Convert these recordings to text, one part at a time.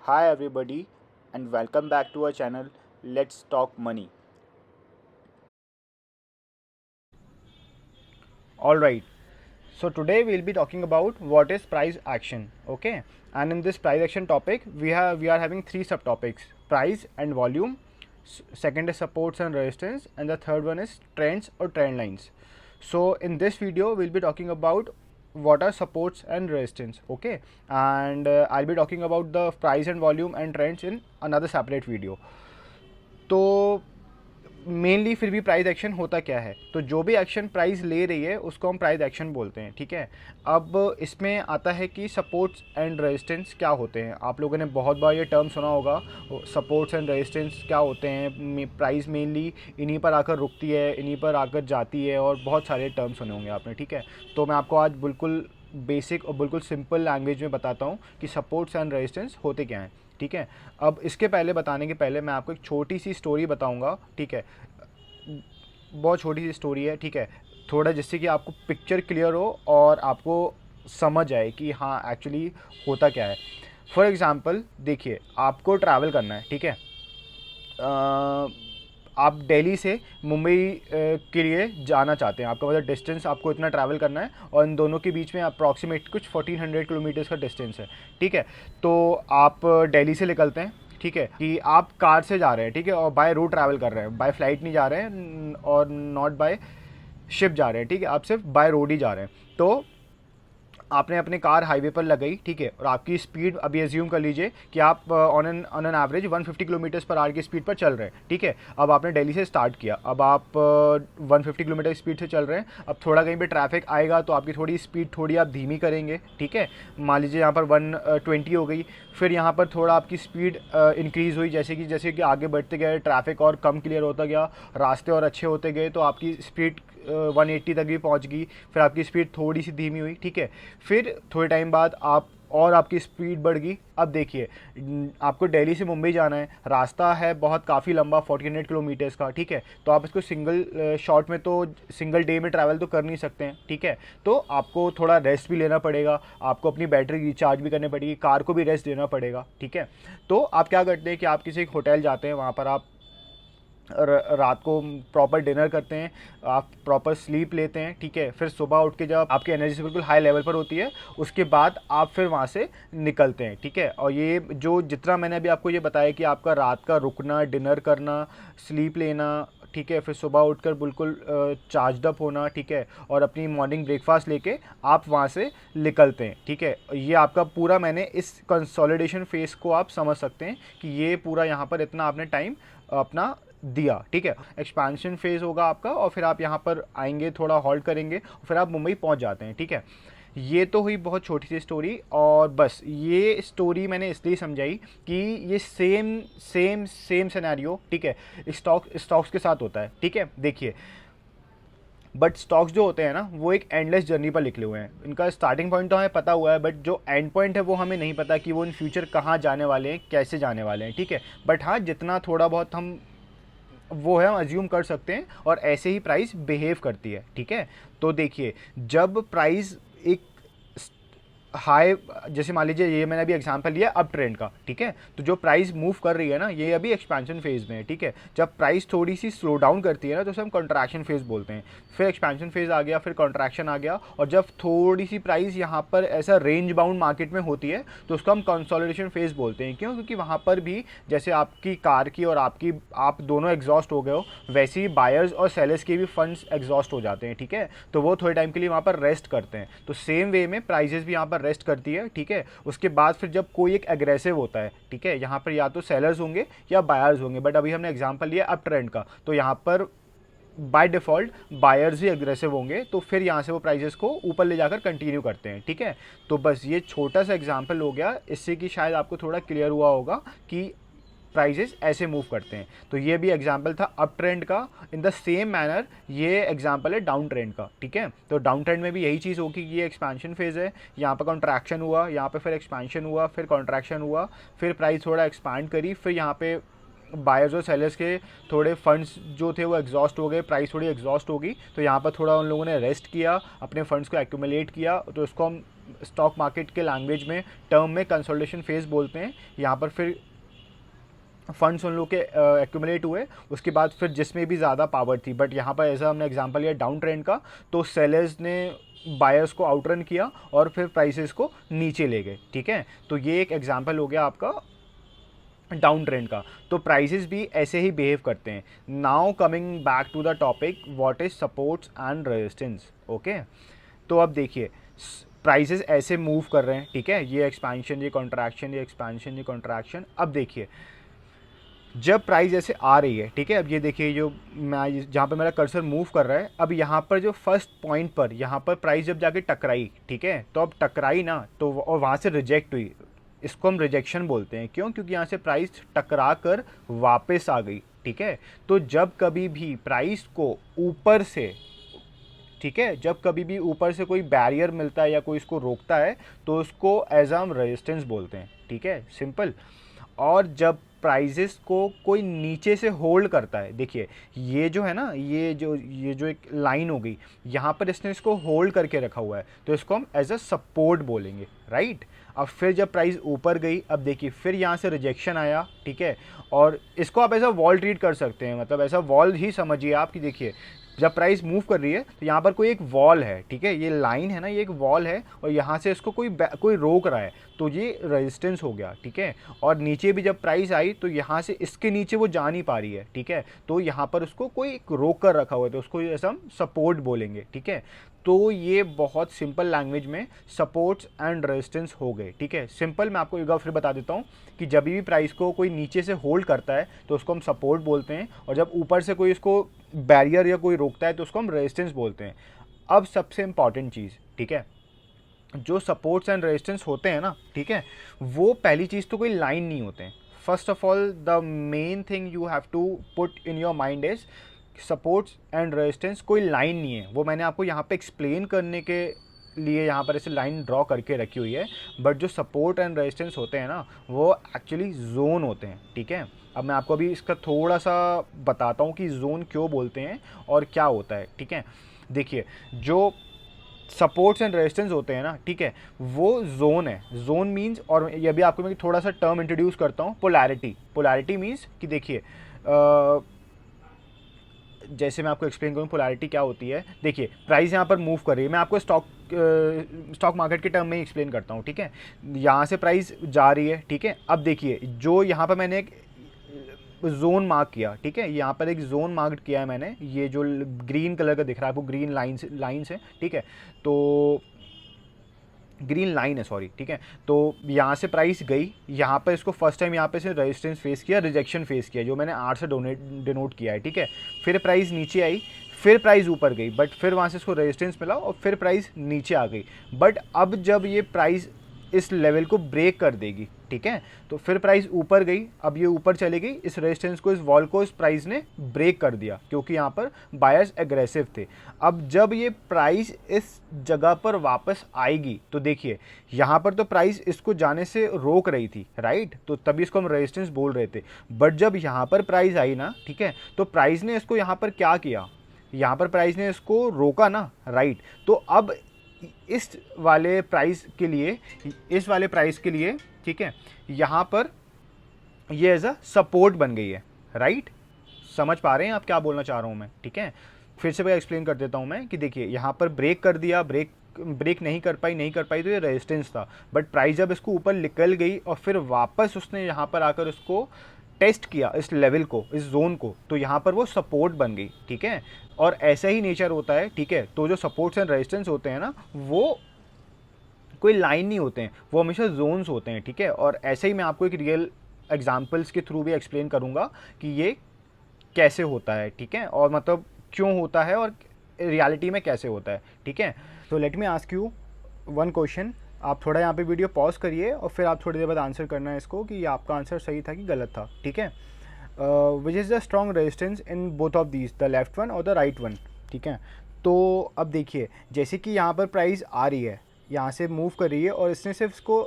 Hi everybody and welcome back to our channel Let's Talk Money. Alright, so today we'll be talking about what is price action, okay? And in this price action topic, we are having three subtopics: price and volume, second is supports and resistance, and the third one is trends or trend lines. So in this video, we'll be talking about what are supports and resistance, okay? And I'll be talking about the price and volume and trends in another separate video. तो mainly फिर भी price action होता क्या है, तो जो भी action price ले रही है उसको हम प्राइस एक्शन बोलते हैं, ठीक है। अब इसमें आता है कि सपोर्ट्स एंड रेजिस्टेंस क्या होते हैं। आप लोगों ने बहुत बार ये टर्म सुना होगा, सपोर्ट्स एंड रेजिस्टेंस क्या होते हैं। प्राइस मेनली इन्हीं पर आकर रुकती है, इन्हीं पर आकर जाती है, और बहुत सारे टर्म सुने होंगे आपने, ठीक है। तो मैं आपको आज बिल्कुल बेसिक और बिल्कुल सिंपल लैंग्वेज में बताता हूँ कि सपोर्ट्स एंड रेजिस्टेंस होते क्या हैं, ठीक है। अब इसके पहले बताने के पहले मैं आपको एक छोटी सी स्टोरी बताऊंगा, ठीक है। बहुत छोटी सी स्टोरी है, ठीक है, थोड़ा जिससे कि आपको पिक्चर क्लियर हो और आपको समझ आए कि हाँ एक्चुअली होता क्या है। फॉर एग्ज़ाम्पल देखिए, आपको ट्रैवल करना है, ठीक है। आप दिल्ली से मुंबई के लिए जाना चाहते हैं, आपका मतलब डिस्टेंस आपको इतना ट्रैवल करना है, और इन दोनों के बीच में अप्रॉक्सीमेट कुछ 1400 किलोमीटर्स का डिस्टेंस है, ठीक है। तो आप दिल्ली से निकलते हैं, ठीक है, कि आप कार से जा रहे हैं, ठीक है, और बाय रोड ट्रैवल कर रहे हैं, बाय फ्लाइट नहीं जा रहे हैं और नॉट बाय शिप जा रहे हैं, ठीक है, आप सिर्फ बाय रोड ही जा रहे हैं। तो आपने अपनी कार हाईवे पर लगाई, ठीक है, और आपकी स्पीड अभी एज्यूम कर लीजिए कि आप on an average 150 kilometres per hour की स्पीड पर चल रहे हैं, ठीक है। अब आपने दिल्ली से स्टार्ट किया, अब आप 150 किलोमीटर स्पीड से चल रहे हैं। अब थोड़ा कहीं पे ट्रैफिक आएगा तो आपकी थोड़ी स्पीड थोड़ी आप धीमी करेंगे, ठीक है। मान लीजिए यहाँ पर 120 हो गई, फिर यहाँ पर थोड़ा आपकी स्पीड इंक्रीज़ हुई, जैसे कि आगे बढ़ते गए ट्रैफिक और कम क्लियर होता गया, रास्ते और अच्छे होते गए, तो आपकी स्पीड 180 तक भी पहुंच गई। फिर आपकी स्पीड थोड़ी सी धीमी हुई, ठीक है। फिर थोड़े टाइम बाद आपकी स्पीड बढ़ गई। अब देखिए, आपको दिल्ली से मुंबई जाना है, रास्ता है बहुत काफ़ी लंबा 1400 किलोमीटर्स का, ठीक है। तो आप इसको सिंगल शॉट में तो सिंगल डे में ट्रैवल तो कर नहीं सकते हैं, ठीक है। तो आपको थोड़ा रेस्ट भी लेना पड़ेगा, आपको अपनी बैटरी रिचार्ज भी करनी पड़ेगी, कार को भी रेस्ट देना पड़ेगा, ठीक है। तो आप क्या करते हैं कि आप किसी एक होटल जाते हैं, वहाँ पर आप रात को प्रॉपर डिनर करते हैं, आप प्रॉपर स्लीप लेते हैं, ठीक है। फिर सुबह उठ के जब आपकी एनर्जी बिल्कुल हाई लेवल पर होती है, उसके बाद आप फिर वहाँ से निकलते हैं, ठीक है। और ये जो जितना मैंने अभी आपको ये बताया कि आपका रात का रुकना, डिनर करना, स्लीप लेना, ठीक है, फिर सुबह उठकर बिल्कुल चार्ज अप होना, ठीक है, और अपनी मॉर्निंग ब्रेकफास्ट लेके आप वहाँ से निकलते हैं, ठीक है। ये आपका पूरा, मैंने इस कंसोलिडेशन फेज़ को आप समझ सकते हैं कि ये पूरा यहाँ पर इतना आपने टाइम अपना दिया, ठीक है। एक्सपेंशन फेज़ होगा आपका, और फिर आप यहाँ पर आएंगे, थोड़ा हॉल्ट करेंगे, और फिर आप मुंबई पहुँच जाते हैं, ठीक है। ये तो हुई बहुत छोटी सी स्टोरी, और बस ये स्टोरी मैंने इसलिए समझाई कि ये सेम सेम सेम सिनेरियो, ठीक है, स्टॉक्स के साथ होता है, ठीक है। देखिए, बट स्टॉक्स जो होते हैं ना, वो एक एंडलेस जर्नी पर निकले हुए हैं। इनका स्टार्टिंग पॉइंट तो हमें पता हुआ है, बट जो एंड पॉइंट है वो हमें नहीं पता कि वो इन फ्यूचर कहाँ जाने वाले हैं, कैसे जाने वाले हैं, ठीक है। बट हाँ, जितना थोड़ा बहुत हम वो है हम अज्यूम कर सकते हैं, और ऐसे ही प्राइस बिहेव करती है, ठीक है। तो देखिए, जब प्राइस एक हाई, जैसे मान लीजिए ये मैंने अभी एग्जांपल लिया अप ट्रेंड का, ठीक है, तो जो प्राइस मूव कर रही है ना, ये अभी एक्सपेंशन फेज में है, ठीक है। जब प्राइस थोड़ी सी स्लो डाउन करती है ना, तो उसे हम कॉन्ट्रैक्शन फेज बोलते हैं। फिर एक्सपेंशन फेज आ गया, फिर कॉन्ट्रैक्शन आ गया, और जब थोड़ी सी प्राइस यहाँ पर ऐसा रेंज बाउंड मार्केट में होती है, तो उसको हम कंसोलिडेशन फेज बोलते हैं। क्यों? क्योंकि वहाँ पर भी जैसे आपकी कार की और आप दोनों एग्जॉस्ट हो गए हो, वैसे ही बायर्स और सेलर्स के भी फंड्स एग्जॉस्ट हो जाते हैं, ठीक है। तो वो थोड़े टाइम के लिए वहाँ पर रेस्ट करते हैं। तो सेम वे में प्राइजेस भी यहाँ पर रेस्ट करती है, ठीक है। उसके बाद फिर जब कोई एक एग्रेसिव होता है, ठीक है, यहाँ पर या तो सेलर्स होंगे या बायर्स होंगे, बट अभी हमने एग्जांपल लिया अप ट्रेंड का, तो यहाँ पर by default buyers he aggressive होंगे, तो फिर यहाँ से वो प्राइजेस को ऊपर ले जाकर कंटिन्यू करते हैं, ठीक है। तो बस ये छोटा सा एग्जांपल हो गया, इससे कि शायद आपको थोड़ा क्लियर हुआ होगा कि प्राइजेस ऐसे मूव करते हैं। तो ये भी एग्जांपल था अप ट्रेंड का। इन द सेम मैनर ये एग्जांपल है डाउन ट्रेंड का, ठीक है। तो डाउन ट्रेंड में भी यही चीज़ होगी कि ये एक्सपेंशन फेज़ है, यहाँ पर कॉन्ट्रैक्शन हुआ, यहाँ पे फिर एक्सपेंशन हुआ, फिर कॉन्ट्रैक्शन हुआ, फिर प्राइस थोड़ा एक्सपांड करी, फिर यहाँ पे बायर्स और सेलर्स के थोड़े फंड्स जो थे वो एग्जॉस्ट हो गए, प्राइस थोड़ी एग्जॉस्ट होगी, तो यहाँ पर थोड़ा उन लोगों ने रेस्ट किया, अपने फंड्स को एक्यूमुलेट किया, तो इसको हम स्टॉक मार्केट के लैंग्वेज में टर्म में कंसोलिडेशन फेज बोलते हैं। यहाँ पर फिर फंड्स उन लोग के एक्यूमुलेट हुए, उसके बाद फिर जिसमें भी ज़्यादा पावर थी, बट यहाँ पर ऐसा हमने एग्जांपल लिया डाउन ट्रेंड का, तो सेलर्स ने बायर्स को आउटरन किया और फिर प्राइसेस को नीचे ले गए। ठीक है, तो ये एक एग्जांपल हो गया आपका डाउन ट्रेंड का। तो प्राइसेस भी ऐसे ही बिहेव करते हैं। Now coming back to the topic, what is supports and resistance. Okay, तो अब देखिए प्राइसेस ऐसे मूव कर रहे हैं, ठीक है, ये एक्सपेंशन, ये कॉन्ट्रैक्शन, ये एक्सपेंशन, ये कॉन्ट्रैक्शन। अब देखिए जब प्राइस ऐसे आ रही है, ठीक है, अब ये देखिए जो मैं जहाँ पर मेरा कर्सर मूव कर रहा है, अब यहाँ पर जो फर्स्ट पॉइंट पर यहाँ पर प्राइस जब जाके टकराई, ठीक है, तो अब टकराई ना, तो और वहाँ से रिजेक्ट हुई, इसको हम रिजेक्शन बोलते हैं। क्यों? क्योंकि यहाँ से प्राइस टकरा कर वापस आ गई। ठीक है, तो जब कभी भी प्राइस को ऊपर से, ठीक है, जब कभी भी ऊपर से कोई बैरियर मिलता है या कोई इसको रोकता है तो उसको एज हम रेजिस्टेंस बोलते हैं। ठीक है, सिंपल। और जब प्राइजेस को कोई नीचे से होल्ड करता है, देखिए ये जो है ना, ये जो एक लाइन हो गई, यहाँ पर इसने इसको होल्ड करके रखा हुआ है, तो इसको हम एज अ सपोर्ट बोलेंगे, राइट। अब फिर जब प्राइस ऊपर गई, अब देखिए फिर यहाँ से रिजेक्शन आया, ठीक है, और इसको आप ऐसा वॉल ट्रीट कर सकते हैं, मतलब ऐसा वॉल ही समझिए आप कि देखिए जब प्राइस मूव कर रही है तो यहाँ पर कोई एक वॉल है, ठीक है, ये लाइन है ना, ये एक वॉल है, और यहाँ से इसको कोई रोक रहा है, तो ये रेजिस्टेंस हो गया। ठीक है, और नीचे भी जब प्राइस आई तो यहाँ से इसके नीचे वो जा नहीं पा रही है, ठीक है, तो यहाँ पर उसको कोई रोक कर रखा हुआ है, तो उसको ऐसा हम सपोर्ट बोलेंगे। ठीक है, तो ये बहुत सिंपल लैंग्वेज में सपोर्ट्स एंड रेजिस्टेंस हो गए। ठीक है, सिंपल मैं आपको एक बार फिर बता देता हूँ कि जब भी प्राइस को कोई नीचे से होल्ड करता है तो उसको हम सपोर्ट बोलते हैं, और जब ऊपर से कोई इसको बैरियर या कोई रोकता है तो उसको हम रेजिस्टेंस बोलते हैं। अब सबसे इम्पॉर्टेंट चीज़, ठीक है, जो सपोर्ट्स एंड रेजिस्टेंस होते हैं ना, ठीक है, वो पहली चीज़ तो कोई लाइन नहीं होते हैं। First of all the main thing you have to put in your mind is supports and resistance कोई लाइन नहीं है। वो मैंने आपको यहाँ पे एक्सप्लेन करने के लिए यहाँ पर ऐसे लाइन ड्रॉ करके रखी हुई है, बट जो सपोर्ट एंड रेजिस्टेंस होते हैं ना, वो एक्चुअली जोन होते हैं। ठीक है, अब मैं आपको अभी इसका थोड़ा सा बताता हूँ कि जोन क्यों बोलते हैं और क्या होता है। ठीक है, देखिए जो सपोर्ट्स एंड रेजिस्टेंस होते हैं ना, ठीक है, वो जोन है। जोन मीन्स, और ये भी आपको मैं थोड़ा सा टर्म इंट्रोड्यूस करता हूँ, पोलैरिटी। पोलैरिटी मीन्स कि देखिए जैसे मैं आपको एक्सप्लेन करूँ पोलैरिटी क्या होती है। देखिए प्राइस यहाँ पर मूव कर रही है, मैं आपको स्टॉक मार्केट के टर्म में ही एक्सप्लेन करता हूँ। ठीक है, यहाँ से प्राइस जा रही है, ठीक है, अब देखिए जो यहाँ पर मैंने एक जोन मार्क किया, ठीक है, यहाँ पर एक जोन मार्क किया है मैंने, ये जो ग्रीन कलर का दिख रहा है आपको, ग्रीन लाइन्स है, ठीक है, तो ग्रीन लाइन है, सॉरी, ठीक है, तो यहाँ से प्राइस गई, यहाँ पर इसको फर्स्ट टाइम यहाँ पे से रेजिस्टेंस फेस किया, रिजेक्शन फेस किया, जो मैंने आर से डिनोट किया है। ठीक है, फिर प्राइस नीचे आई, फिर प्राइस ऊपर गई, बट फिर वहाँ से इसको रेजिस्टेंस मिला और फिर प्राइस नीचे आ गई। बट अब जब ये प्राइस इस लेवल को ब्रेक कर देगी, ठीक है, तो फिर प्राइस ऊपर गई, अब ये ऊपर चली गई, इस रेजिस्टेंस को, इस वॉल को इस प्राइस ने ब्रेक कर दिया, क्योंकि यहाँ पर बायर्स एग्रेसिव थे। अब जब ये प्राइस इस जगह पर वापस आएगी, तो देखिए यहाँ पर तो प्राइस इसको जाने से रोक रही थी, राइट, तो तभी इसको हम रेजिस्टेंस बोल रहे थे। बट जब यहाँ पर प्राइस आई ना, ठीक है, तो प्राइस ने इसको यहाँ पर क्या किया, यहाँ पर प्राइस ने इसको रोका ना, राइट, तो अब इस वाले प्राइस के लिए, ठीक है, यहाँ पर ये एज अ सपोर्ट बन गई है, राइट। समझ पा रहे हैं आप क्या बोलना चाह रहा हूँ मैं? ठीक है, फिर से मैं एक्सप्लेन कर देता हूँ मैं कि देखिए यहाँ पर ब्रेक कर दिया, ब्रेक नहीं कर पाई तो ये रेजिस्टेंस था, बट प्राइस जब इसको ऊपर निकल गई और फिर वापस उसने यहाँ पर आकर उसको टेस्ट किया, इस लेवल को, इस जोन को, तो यहाँ पर वो सपोर्ट बन गई। ठीक है, और ऐसा ही नेचर होता है। ठीक है, तो जो सपोर्ट्स एंड रेजिस्टेंस होते हैं ना, वो कोई लाइन नहीं होते हैं, वो हमेशा जोन्स होते हैं। ठीक है, और ऐसे ही मैं आपको एक रियल एग्जांपल्स के थ्रू भी एक्सप्लेन करूँगा कि ये कैसे होता है। ठीक है, और मतलब क्यों होता है और रियलिटी में कैसे होता है। ठीक है, तो let me ask you one question. आप थोड़ा यहाँ पे वीडियो पॉज करिए और फिर आप थोड़ी देर बाद आंसर करना है इसको कि आपका आंसर सही था कि गलत था। ठीक है, which is the strong resistance in both of these, the left one और द राइट वन। ठीक है, तो अब देखिए जैसे कि यहाँ पर प्राइस आ रही है, यहाँ से मूव कर रही है और इसने सिर्फ इसको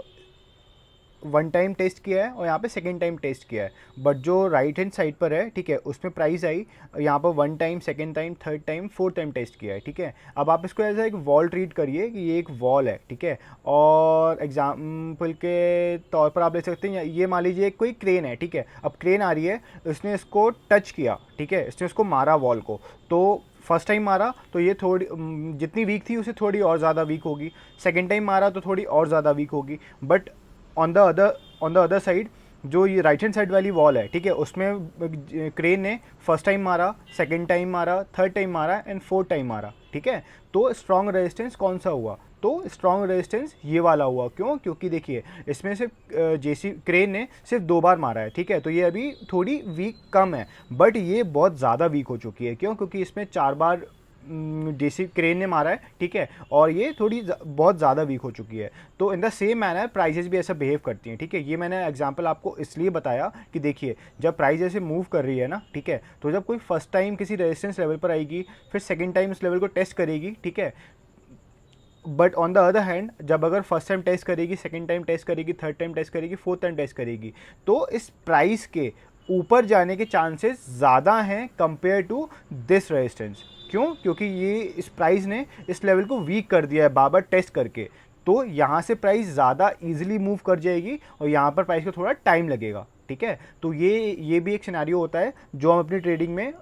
वन टाइम टेस्ट किया है और यहाँ पे सेकेंड टाइम टेस्ट किया है, बट जो राइट हैंड साइड पर है, ठीक है, उसमें प्राइस आई यहाँ पर one time, second time, third time, fourth time test किया है, ठीक है। अब आप इसको ऐसा एक वॉल ट्रीट करिए कि ये एक वॉल है, ठीक है, और एग्जाम्पल के तौर पर आप ले सकते हैं, ये मान लीजिए कोई क्रेन है, ठीक है। अब क्रेन आ रही है, उसने इसको टच किया, ठीक है, इसने उसको मारा वॉल को, तो फर्स्ट टाइम मारा तो ये थोड़ी जितनी वीक थी उससे थोड़ी और ज़्यादा वीक होगी, सेकेंड टाइम मारा तो थोड़ी और ज़्यादा वीक होगी, but on the other side जो ये राइट हैंड साइड वाली वॉल है, ठीक है, उसमें क्रेन ने फर्स्ट टाइम मारा, सेकेंड टाइम मारा, थर्ड टाइम मारा एंड फोर्थ टाइम मारा, ठीक है। तो स्ट्रॉन्ग रेजिस्टेंस कौन सा हुआ? तो स्ट्रॉन्ग रेजिस्टेंस ये वाला हुआ। क्यों? क्योंकि देखिए इसमें सिर्फ जेसी क्रेन ने सिर्फ 2 बार मारा है, ठीक है, तो ये अभी थोड़ी वीक कम है, बट ये बहुत ज़्यादा वीक हो चुकी है। क्यों? क्योंकि इसमें 4 बार जेसी क्रेन ने मारा है, ठीक है, और ये थोड़ी बहुत ज़्यादा वीक हो चुकी है। तो in the same manner prices भी ऐसा बिहेव करती हैं, ठीक है। ये मैंने एग्जांपल आपको इसलिए बताया कि देखिए जब प्राइस ऐसे मूव कर रही है ना, ठीक है, तो जब कोई फर्स्ट टाइम किसी रेजिस्टेंस लेवल पर आएगी, फिर सेकेंड टाइम इस लेवल को टेस्ट करेगी, ठीक है, but on the other hand जब अगर फर्स्ट टाइम टेस्ट करेगी, सेकेंड टाइम टेस्ट करेगी, थर्ड टाइम टेस्ट करेगी, फोर्थ टाइम टेस्ट करेगी, तो इस प्राइस के ऊपर जाने के चांसेस ज़्यादा हैं कंपेयर टू दिस रेजिस्टेंस। क्यों? क्योंकि ये इस प्राइस ने इस लेवल को वीक कर दिया है बार बार टेस्ट करके, तो यहाँ से प्राइस ज़्यादा ईजिली मूव कर जाएगी और यहाँ पर प्राइस को थोड़ा टाइम लगेगा, ठीक है। तो ये भी एक सिनेरियो होता है जो हम अपनी ट्रेडिंग में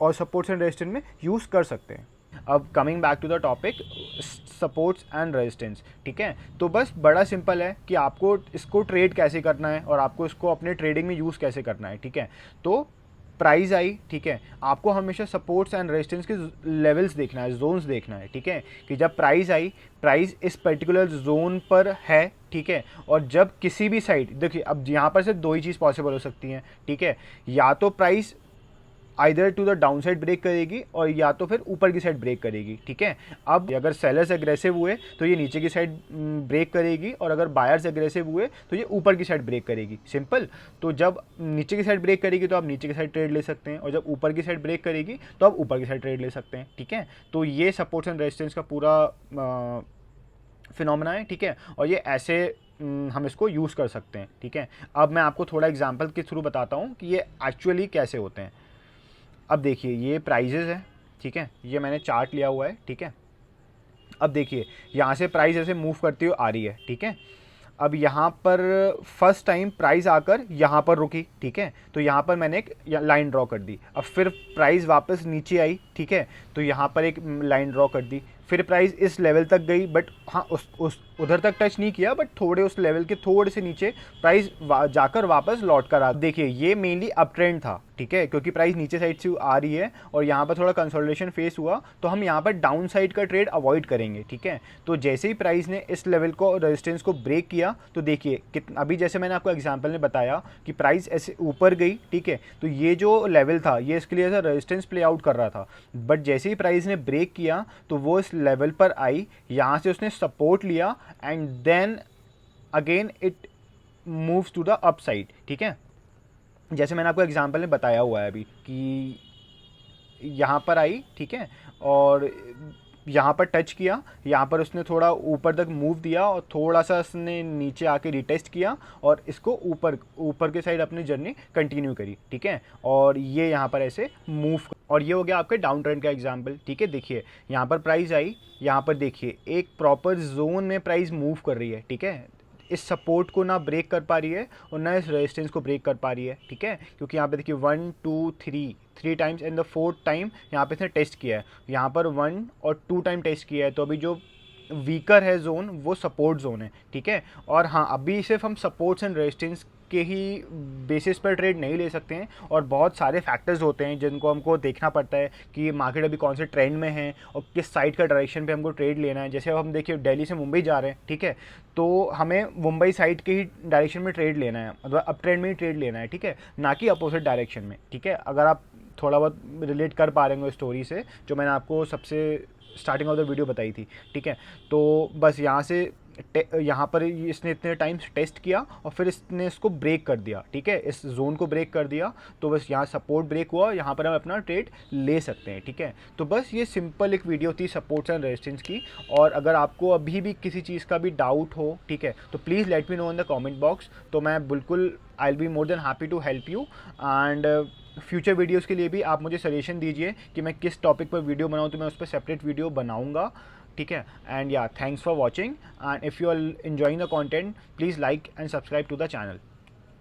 और सपोर्ट्स एंड रेजिस्टेंस में यूज़ कर सकते हैं। अब coming back to the topic supports and resistance, ठीक है, तो बस बड़ा सिंपल है कि आपको इसको ट्रेड कैसे करना है और आपको इसको अपने ट्रेडिंग में यूज़ कैसे करना है, ठीक है। तो प्राइस आई, ठीक है, आपको हमेशा सपोर्ट्स एंड रेजिस्टेंस के लेवल्स देखना है, जोन्स देखना है, ठीक है, कि जब प्राइस आई, प्राइस इस पर्टिकुलर जोन पर है, ठीक है, और जब किसी भी साइड, देखिए अब यहाँ पर सिर्फ 2 ही चीज़ पॉसिबल हो सकती हैं, ठीक है, या तो price either to the down side break करेगी और या तो फिर ऊपर की साइड ब्रेक करेगी, ठीक है। अब अगर सेलर्स एग्रेसिव हुए तो ये नीचे की साइड ब्रेक करेगी और अगर बायर्स एग्रेसिव हुए तो ये ऊपर की साइड ब्रेक करेगी, सिंपल। तो जब नीचे की साइड ब्रेक करेगी तो आप नीचे की साइड ट्रेड ले सकते हैं और जब ऊपर की साइड ब्रेक करेगी तो आप ऊपर की साइड ट्रेड ले सकते हैं, ठीक है। तो ये सपोर्ट्स एंड रेजिस्टेंस का पूरा फिनोमेना है, ठीक है, और ये ऐसे हम इसको यूज़ कर सकते हैं, ठीक है। अब मैं आपको थोड़ा एग्जाम्पल के थ्रू बताता हूँ कि ये एक्चुअली कैसे होते हैं। अब देखिए ये प्राइजेज़ है, ठीक है, ये मैंने चार्ट लिया हुआ है, ठीक है। अब देखिए यहाँ से प्राइस ऐसे मूव करती हुई आ रही है, ठीक है। अब यहाँ पर फर्स्ट टाइम प्राइस आकर यहाँ पर रुकी, ठीक है, तो यहाँ पर मैंने एक लाइन ड्रॉ कर दी। अब फिर प्राइस वापस नीचे आई, ठीक है, तो यहाँ पर एक लाइन ड्रॉ कर दी। फिर प्राइस इस लेवल तक गई, बट हाँ उस उधर तक टच नहीं किया, बट थोड़े उस लेवल के थोड़े से नीचे प्राइस जाकर वापस लौट कर आ। देखिए ये मेनली अप ट्रेंड था, ठीक है, क्योंकि प्राइस नीचे साइड से आ रही है और यहाँ पर थोड़ा कंसोलिडेशन फेस हुआ, तो हम यहाँ पर डाउन साइड का ट्रेड अवॉइड करेंगे, ठीक है। तो जैसे ही प्राइस ने इस लेवल को रेजिस्टेंस को ब्रेक किया, तो देखिए कितना, अभी जैसे मैंने आपको एग्जांपल में बताया कि प्राइस ऐसे ऊपर गई, ठीक है, तो ये जो लेवल था ये इसके लिए ऐसा रेजिस्टेंस प्ले आउट कर रहा था, बट जैसे ही प्राइस ने ब्रेक किया तो वो इस लेवल पर आई, यहाँ से उसने सपोर्ट लिया and then again it moves to the up side, ठीक है। जैसे मैंने आपको एग्जांपल में बताया हुआ है अभी कि यहाँ पर आई, ठीक है, और यहाँ पर टच किया, यहाँ पर उसने थोड़ा ऊपर तक मूव दिया और थोड़ा सा उसने नीचे आके रिटेस्ट किया और इसको ऊपर के साइड अपनी जर्नी कंटिन्यू करी, ठीक है, और ये यहाँ पर ऐसे मूव, और ये हो गया आपके डाउन ट्रेंड का एग्जांपल, ठीक है। देखिए यहाँ पर प्राइस आई, यहाँ पर देखिए एक प्रॉपर जोन में प्राइस मूव कर रही है, ठीक है, इस सपोर्ट को ना ब्रेक कर पा रही है और ना इस रेजिस्टेंस को ब्रेक कर पा रही है, ठीक है, क्योंकि यहाँ पे देखिए 1 2 3 times and the fourth time यहाँ पे इसने टेस्ट किया है, यहाँ पर 1 और 2 टाइम टेस्ट किया है, तो अभी जो वीकर है जोन वो सपोर्ट जोन है, ठीक है। और हाँ अभी सिर्फ हम सपोर्ट्स एंड रेजिस्टेंस के ही बेसिस पर ट्रेड नहीं ले सकते हैं और बहुत सारे फैक्टर्स होते हैं जिनको हमको देखना पड़ता है कि मार्केट अभी कौन से ट्रेंड में है और किस साइड का डायरेक्शन पे हमको ट्रेड लेना है। जैसे अब हम देखिए दिल्ली से मुंबई जा रहे हैं, ठीक है, तो हमें मुंबई साइड के ही डायरेक्शन में ट्रेड लेना है, मतलब अप ट्रेंड में ही ट्रेड लेना है, ठीक है, ना कि अपोजिट डायरेक्शन में, ठीक है। अगर आप थोड़ा बहुत रिलेट कर पा रहे होंगे स्टोरी से जो मैंने आपको सबसे स्टार्टिंग ऑफ द वीडियो बताई थी, ठीक है, तो बस यहाँ से यहाँ पर इसने इतने टाइम्स टेस्ट किया और फिर इसने इसको ब्रेक कर दिया, ठीक है, इस जोन को ब्रेक कर दिया, तो बस यहाँ सपोर्ट ब्रेक हुआ, यहाँ पर हम अपना ट्रेड ले सकते हैं, ठीक है। तो बस ये सिंपल एक वीडियो थी सपोर्ट्स एंड रेजिस्टेंस की। और अगर आपको अभी भी किसी चीज़ का भी डाउट हो, ठीक है, तो please let me know in the comment box. तो मैं बिल्कुल I will be more than happy to help you. And future videos के लिए भी आप मुझे सजेशन दीजिए कि मैं किस टॉपिक पर वीडियो बनाऊँ, तो मैं उस पर सेपरेट वीडियो बनाऊँगा, ठीक है। एंड या thanks for watching, and if you are enjoying the content, please like and subscribe to the channel.